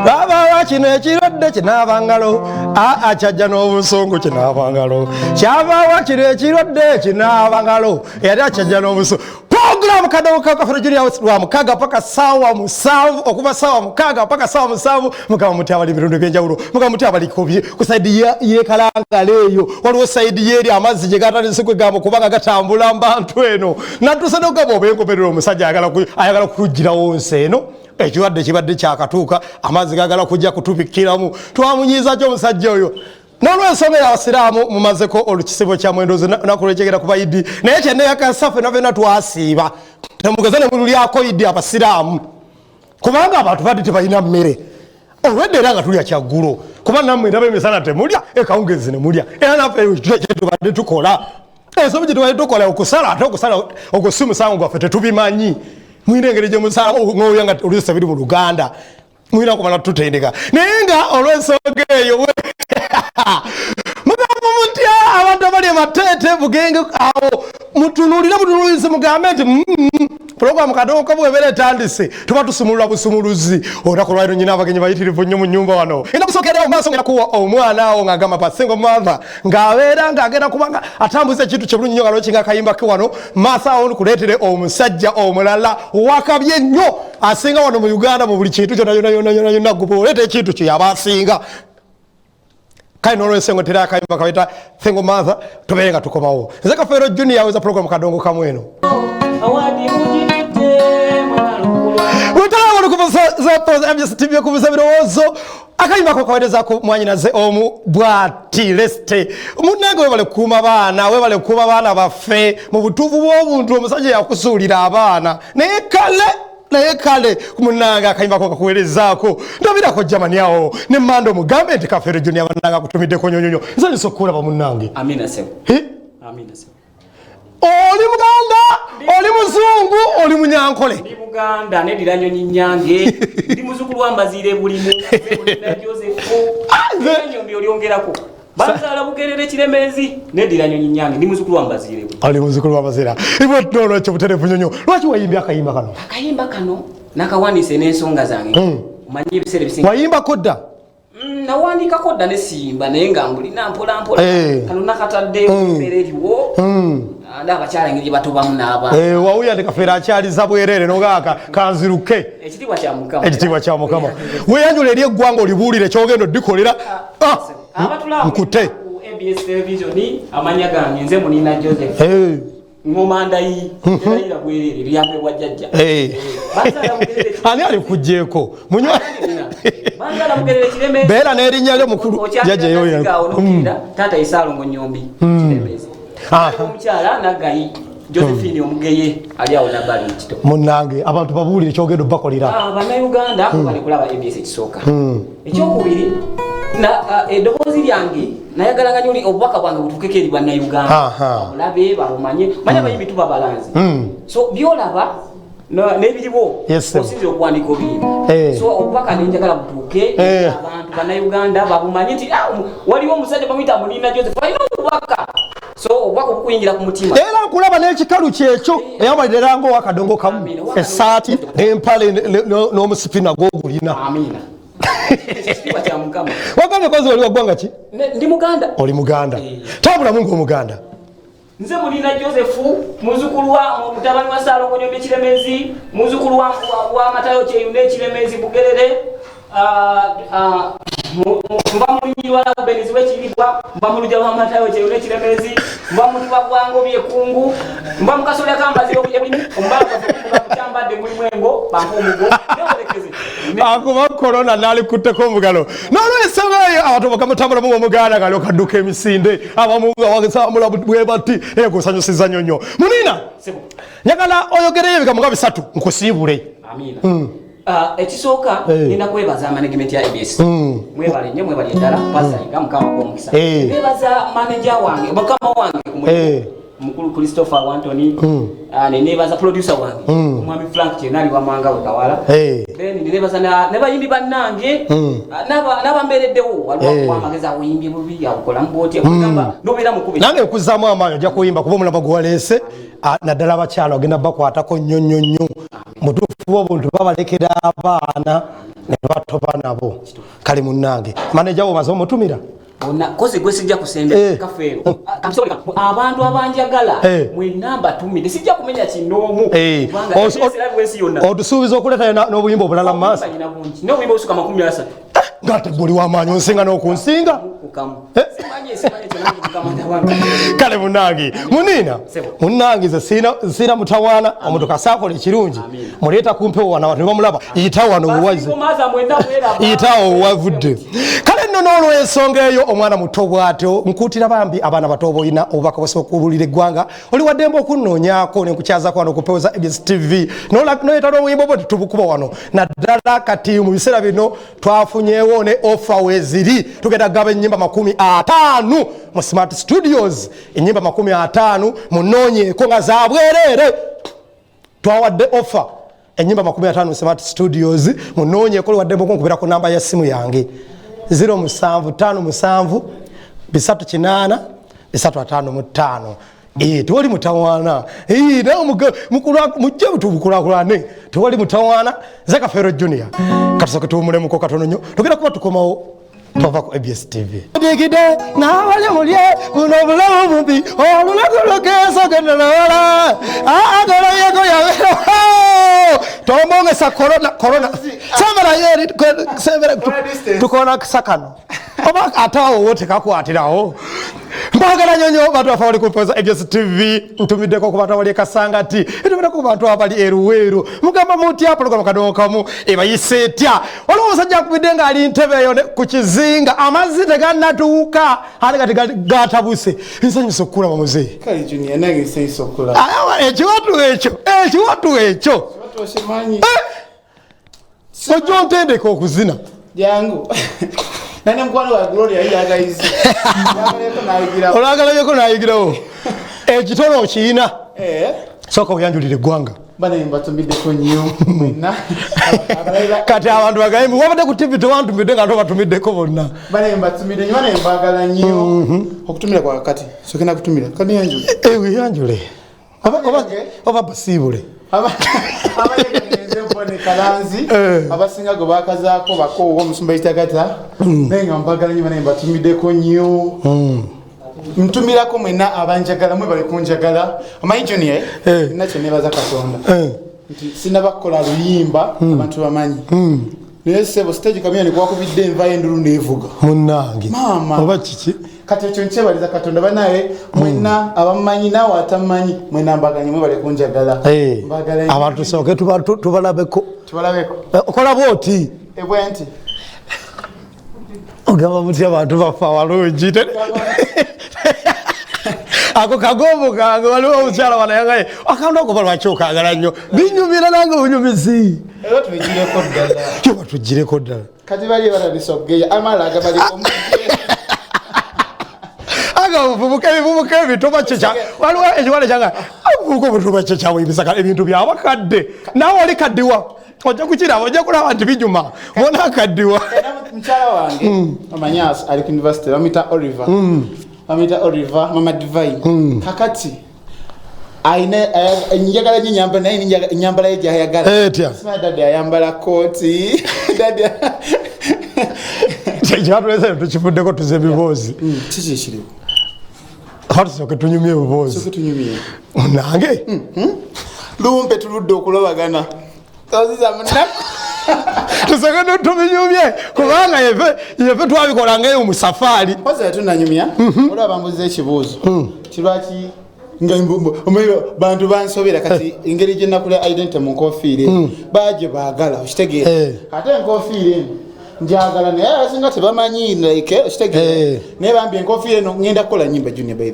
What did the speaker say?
Baba kino ekirwadde kinaabangalo kyajja n'obusungu kinaabangalo kyava kino ekirwadde kinaabangalo era kyajja n'obusungu. Program kadongo kafuna juli house wa mukaga paka sawa musavu okuva sawa mukaga paka sawa musavu mukama muti abali mirundo genjawulo mukama muti abali kubye ku side ye kalanga leyo waliwo side yeri amazzi je gatali sikwe gamo kubanga gatambula mbantu eno natusano gabo bengoberero omusajja ayagala kugira wonse eno ekirwadde kibadde kyakatuuka amazzi gagala kujja kutubikiramu twamunyiza kyo omusajja oyo n'olwensonga y'abasiraamu mumazeko olukisibo kya mwendozi nakulwekegera kuba idi naye kyenne yakasafe navena twasiiba temugeze ne mululyako idi abasiraamu kubanga abantu badde tebalina mmere olwedde era nga tulya kyaggulo kuba nammwe ndaba emisana temulya ekawungezi ne mulya era naffe kyetubadde tukola ensobi gye tubadde tukola okusala ate okusala ogwo si musango gwaffe tetubimanyi mwine engeri gye musala ng'oya nga oluzisa biri mu Luganda mwina kumala tutendeka naye nga olw'ensonga eyo mugambo mutya abantu abali amatete bugenge awo mutunulirize mugambe nti program kadongo kabwebere etandise tuba tusumulula busumuluzi olunaku lwaliro nyina abagenyi bayitirivu nnyo mu nnyumba wano enda kusookera mu maaso ngenda kuwa omwana awo ng'agamba pasingo mother ng'abeera ng'agenda kubanga atambuza ekintu kyebulungi nnyo nga lwekinga akayimba ke wano maaso awo nikuleetere omusajja omulala wakabye ennyo asinga wano mu Uganda mu buli kintu kyonna gube oleeta ekintu kyo yaba asinga kale n'olwensengo tera akayimba kabaita single mother tubeere nga tukomawo nze Kafeero Junior aweza program kadongo kamu eno TV kubuza birowoozo akayimba ko kaweerezako mwanyinaze omu bwati leste munnange webale kukuuma baana webale kukuuma baana baffe mu butuufu bw'obuntu omusajja yakusuulira abaana naye kale munnange akayimba ko kakuweerezaako ndabirako jamani awo ne mmanda omugambe nti Kafeero Junior bannange akutumiddeko nyonyonyo nze nisa okukulaba munnange. Amina sebo. Amina sebo. Oli Muganda, oli muzungu, oli munyankole. Ndi Muganda nedira nyonyi nyange. Ndi muzukulu wambazire bulimu. Na Joseph. Nyombi oliongerako. Banzala bugerere kiremezi nedira nyonyi nyange. Ndi muzukulu wambazire. Ali muzukulu wambazira. Ibo tolo cyo buterefu nyonyo. Lwaki wayimba akayimba kano? Akayimba kano nakawanise n'ensonga zange. Manyi ebisere bisinga. Wayimba kodda? Nawandika kodda ne simba naye nga mbulina mpola kano nakatadde mbereriwo abakyala ngeri batobamu n'aba wawuya ndi Kafeero akyaliza bwerere nogaka kanziruke ekitiibwa kya Mukama weyanjula eri eggwanga olibuulire kyogenda oddikolera nkute ABS television amanya gange nze munina Joseph ngomandayi era bwerere lyambe wajjajja ani ali kujjeeko munywa beera n'erinnya lyo mukulu jjajja yoyo taata Isaalongo Nnyombi kiremezi omukyala naggayi Josephine omugeye ali awo nabbali ekito munnange abantu babuulire kyogenda obbakolera bannayuganda bali kulaba ABS ekisooka ekyokubiri eddoboozi lyange nayagalanga nnyo obubaka bwange butuukeko eri bannayuganda bulabe babumanye manye abayimbi tuba balanzi so byolaba n'ebiriwo osinze okuwandika obiri so obubaka nenjagala butuuke abantu bannayuganda babumanye nti waliwo omusajja bamuyita Mulina Joseph alina obubaka so obubaka obukuyingira ku mutima era nkulaba n'ekikalu kyekyo eyambalira nga owakadongo kamu essaati n'empale n'omusipina gw'ogulina. Amina. Ekitiibwa kya Mukama. Wagambye kozi oli waggwanga ki? Ndi Muganda. Oli Muganda. Tabulamu ng'Omuganda. Nze Mulina Joseph muzukulu wa mutabani wa Saalongo Nnyombi Kiremezi muzukulu wa Matayo Kyeyune Kiremezi Bugerere mba mulunyi wala Benizi w'ekiribwa mba mulujja wa Matayo Kyeyune Kiremezi mba mutuba gwango byekungu mba mukasole akambaziro bulimu mba kukyambadde mulimu engo bankomugo neolekeze akuba korona nali kutteko omugalo n'olwensonga eyo abantu bakamutambula mu Omuganda gali okadduka emisinde abamu awagesamula bwe bati egusanyusiza nyonyo Munina njagala oyogereyo ebigambo nga bisatu nkusiibule. Amina. Ekisooka nina kwebaza management ya ABS mwebale nnyo mwebale ddala pasayinga Mukama gw'omukisa nebaza manager wange Mukama wange kumwe mukulu Christopher Wantoni nebaza producer wange omwami Frank Chenali wa Manga Wekawala then nebaza nebayimbi bannange n'abambeereddewo waliwo amagezi awuyimbi bubi yakola mboti akugamba nobeera mukubi nange nkuzaamu amaanyi ojja kuyimba kuba omulaba gwaleese naddala abakyala ogenda bakwatako nnyo mutuufu obuntu babalekera abaana ne batoba nabo kale munnange manager wo mazo mutumira ona koze gwe sijja kusembe kafeero kamsoboleka abantu abanjagala mwe namba tumide sijja kumenya kinoomu kubanga serabwensi yonna otusuubiza okuleta n'obuyimba obulala mu maaso n'obuyimba obusuka 30 ngate guli w'amaanyi onsinga n'okunsinga kale munnange muniina munnange ze siina mutawaana omuntu kasaakola ekirungi muleeta kumpewo wana watu ne bamulaba yita wano owaze yitaawo owavudde kale nno n'olw'ensonga eyo omwana muto bw'atyo nkuutira bambi abaana bato boolina obubaka bw'osobola okubuulira eggwanga oli waddembe okunnoonyaako ne nkukyazako wano okupewoza ABS TV noyeta n'obuyimba bwe tubukuba wano naddala kati mu biseera bino twafunyeewo ne ofa weeziri tugenda gaba ennyimba 50 mu Smart Studios ennyimba 50 munoonyeeko nga za bwereere twawadde ofa ennyimba 50 mu Smart Studios munoonyeeko oli waddembe okunkubira ku namba ya simu yange 0757 338 355 tewali mutawaana mujje tubukulakulane tewali mutawaana Zakafero Junior katusooke tuwumulemuko katono nnyo tugenda kuba tukomawo tova ku ABS TV digide nawali mulye buno bulamu bumbi olulakulokeso gendelawala agala yego yawe tombongesa corona samara yeri tukona sakano oba atawo wote kakwatirawo mbagala nyonyo bantu afa wali kumpoza ABS TV ntumiddeko ku bantu abali Kasangati ntumiddeko ku bantu abali Eruweru mugamba muti apologa kadongo kamu ebayise etya olowooza ajja kubidde nga ali ntebe eyo ku kizinga amazzi tegannatuuka ate kati gatabuse nsanyusa okulaba muzeeyi kale Junior nange nsanyusa okulaba ekiwatu ekyo ojja ontendeka okuzina jangu nane mkwano wa Gloria yagaizi olagaleko nayigirawo ekitono okiyina sooka oyanjulire eggwanga bane mbatumiddeko nnyo mwenna kati abantu bagambye wabadde ku TV tewantumidde nga tobatumiddeko bonna bane mbatumidde nnyo bane mbagala nnyo okutumira kwa kakati sokena kutumira kani yanjule yanjule oba basiibule abayegenze kalanzi abasinga go bakazaako bakoowa omusumba ekitagata naye nga mbagala nnyo bane mbatumiddeko nnyo ntumirako mwena abanjagala mwe bali kunjagala amanyi Junior nakyo nebaza Katonda nti sinabakola luyimba abantu bamanyi naye sebo stage kamyoni kwakubidde enva endulu neevuga munnange oba kiki kati ekyo nkyebaliza Katonda banaye mwena abamanyi naawe atamanyi mwena mbaganye mwe bali kunjagala abantu tusooke tubalabeko okola bwoti ebwenti ogamba muti abantu bafa walungi ako kagombo kange waliwo omukyala wanayangaye akandoko lwaki okagala nnyo binyumira nange bunyumizi era tubigireko ddala yoba tugireko ddala kati bali batadisogeya amalaga baliko ebivubuka ebitoba kyeca waliwo ekiwale kyanga avubuka obutoba kyekyawuyibisa ebintu byabakadde nawe oli kaddiwa ojja kukiraba ojja kulaba nti binyuma bona akaddiwa mukyala wange amanyasi ali ku university bamuyita Oliver mama Divine kakati aina njagala nyinyamba naye nyambala ye jayagala etya sima dada ayambala koti dada kyatulese tukifuddeko tuze ebibuuzi kiki ekiriwo hatusooke tunyumye ebibuuzi nange lumpe tuludde okulabagana toziza munaku tusooke tubinyumye kubanga yefe twabikolangayo mu safaari oza tunanyumya olwa bambuza ekibuuzo kirwaki nga bantu bansobera kati engeri gye nakula identity mu nkofiire baje baagala okitegeera ate enkofiire eno njagala naye abasinga tebamanyi like okitegeera naye bambi enkofiire eno ngenda kukola nyimba Junior by the